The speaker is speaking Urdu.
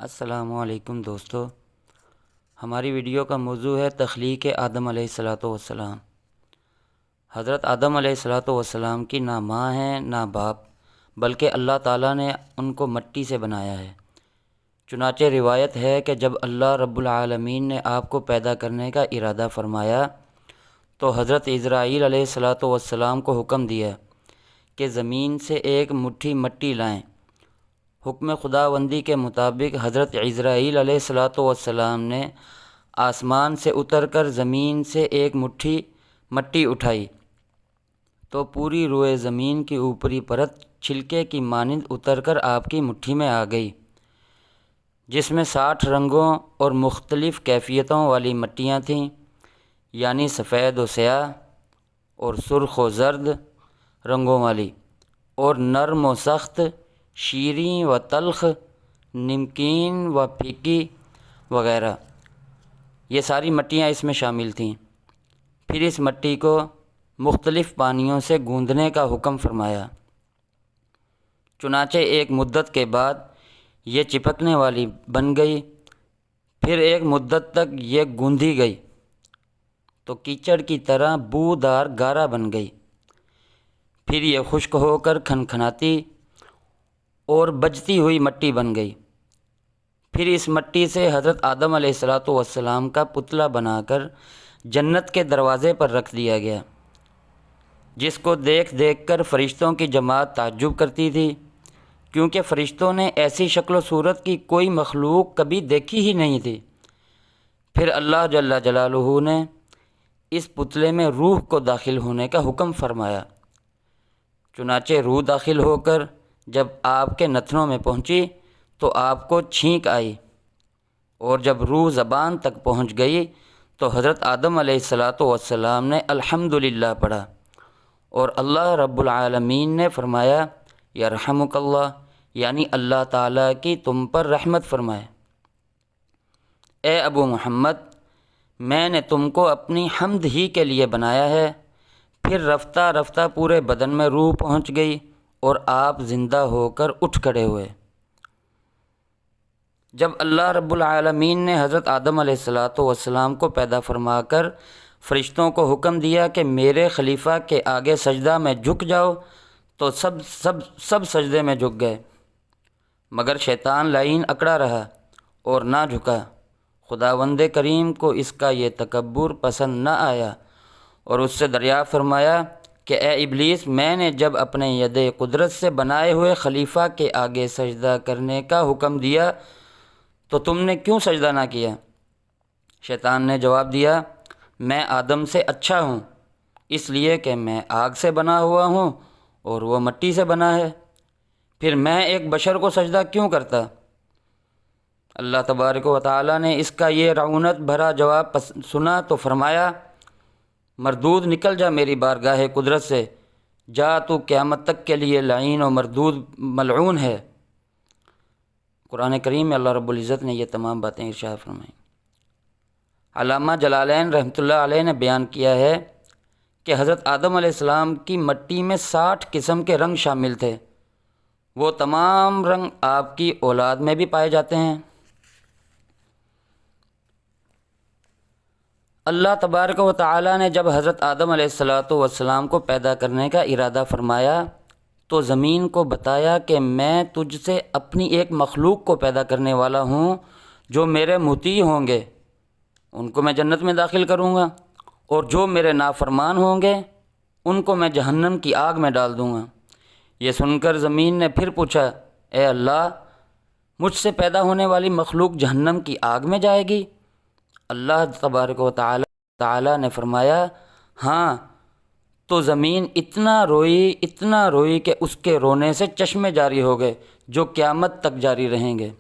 السلام علیکم دوستو، ہماری ویڈیو کا موضوع ہے تخلیق آدم علیہ الصلوۃ والسلام۔ حضرت آدم علیہ الصلوۃ والسلام کی نہ ماں ہیں نہ باپ، بلکہ اللہ تعالیٰ نے ان کو مٹی سے بنایا ہے۔ چنانچہ روایت ہے کہ جب اللہ رب العالمین نے آپ کو پیدا کرنے کا ارادہ فرمایا تو حضرت اسرائیل علیہ الصلوۃ والسلام کو حکم دیا کہ زمین سے ایک مٹھی مٹی لائیں۔ حکم خداوندی کے مطابق حضرت اسرائیل علیہ الصلوۃ والسلام نے آسمان سے اتر کر زمین سے ایک مٹھی مٹی اٹھائی تو پوری روئے زمین کی اوپری پرت چھلکے کی مانند اتر کر آپ کی مٹھی میں آ گئی، جس میں 60 رنگوں اور مختلف کیفیتوں والی مٹیاں تھیں، یعنی سفید و سیاہ اور سرخ و زرد رنگوں والی، اور نرم و سخت، شیریں و تلخ، نمکین و پھیکی وغیرہ، یہ ساری مٹیاں اس میں شامل تھیں۔ پھر اس مٹی کو مختلف پانیوں سے گوندھنے کا حکم فرمایا۔ چنانچہ ایک مدت کے بعد یہ چپکنے والی بن گئی، پھر ایک مدت تک یہ گوندھی گئی تو کیچڑ کی طرح بودار گارا بن گئی، پھر یہ خشک ہو کر کھنکھناتی اور بجتی ہوئی مٹی بن گئی۔ پھر اس مٹی سے حضرت آدم علیہ الصلوۃ والسلام کا پتلا بنا کر جنت کے دروازے پر رکھ دیا گیا، جس کو دیکھ دیکھ کر فرشتوں کی جماعت تعجب کرتی تھی، کیونکہ فرشتوں نے ایسی شکل و صورت کی کوئی مخلوق کبھی دیکھی ہی نہیں تھی۔ پھر اللہ جل جلالہ نے اس پتلے میں روح کو داخل ہونے کا حکم فرمایا۔ چنانچہ روح داخل ہو کر جب آپ کے نتنوں میں پہنچی تو آپ کو چھینک آئی، اور جب روح زبان تک پہنچ گئی تو حضرت آدم علیہ الصلوۃ والسلام نے الحمدللہ پڑھا، اور اللہ رب العالمین نے فرمایا یرحمک اللہ، یعنی اللہ تعالیٰ کی تم پر رحمت فرمائے۔ اے ابو محمد، میں نے تم کو اپنی حمد ہی کے لیے بنایا ہے۔ پھر رفتہ رفتہ پورے بدن میں روح پہنچ گئی اور آپ زندہ ہو کر اٹھ کھڑے ہوئے۔ جب اللہ رب العالمین نے حضرت آدم علیہ الصلوۃ والسلام کو پیدا فرما کر فرشتوں کو حکم دیا کہ میرے خلیفہ کے آگے سجدہ میں جھک جاؤ تو سب سجدے میں جھک گئے، مگر شیطان لعین اکڑا رہا اور نہ جھکا۔ خداوند کریم کو اس کا یہ تکبر پسند نہ آیا اور اس سے دریافت فرمایا کہ اے ابلیس، میں نے جب اپنے ید قدرت سے بنائے ہوئے خلیفہ کے آگے سجدہ کرنے کا حکم دیا تو تم نے کیوں سجدہ نہ کیا؟ شیطان نے جواب دیا، میں آدم سے اچھا ہوں، اس لیے کہ میں آگ سے بنا ہوا ہوں اور وہ مٹی سے بنا ہے، پھر میں ایک بشر کو سجدہ کیوں کرتا؟ اللہ تبارک و تعالیٰ نے اس کا یہ رعونت بھرا جواب سنا تو فرمایا، مردود نکل جا میری بارگاہ قدرت سے، جا تو قیامت تک کے لیے لعین و مردود ملعون ہے۔ قرآن کریم میں اللہ رب العزت نے یہ تمام باتیں ارشاد فرمائیں۔ علامہ جلالین رحمۃ اللہ علیہ نے بیان کیا ہے کہ حضرت آدم علیہ السلام کی مٹی میں 60 قسم کے رنگ شامل تھے، وہ تمام رنگ آپ کی اولاد میں بھی پائے جاتے ہیں۔ اللہ تبارک و تعالیٰ نے جب حضرت آدم علیہ الصلوۃ والسلام کو پیدا کرنے کا ارادہ فرمایا تو زمین کو بتایا کہ میں تجھ سے اپنی ایک مخلوق کو پیدا کرنے والا ہوں جو میرے مطیع ہوں گے، ان کو میں جنت میں داخل کروں گا، اور جو میرے نافرمان ہوں گے ان کو میں جہنم کی آگ میں ڈال دوں گا۔ یہ سن کر زمین نے پھر پوچھا، اے اللہ، مجھ سے پیدا ہونے والی مخلوق جہنم کی آگ میں جائے گی؟ اللہ تبارک و تعالیٰ نے فرمایا، ہاں، تو زمین اتنا روئی کہ اس کے رونے سے چشمے جاری ہو گئے جو قیامت تک جاری رہیں گے۔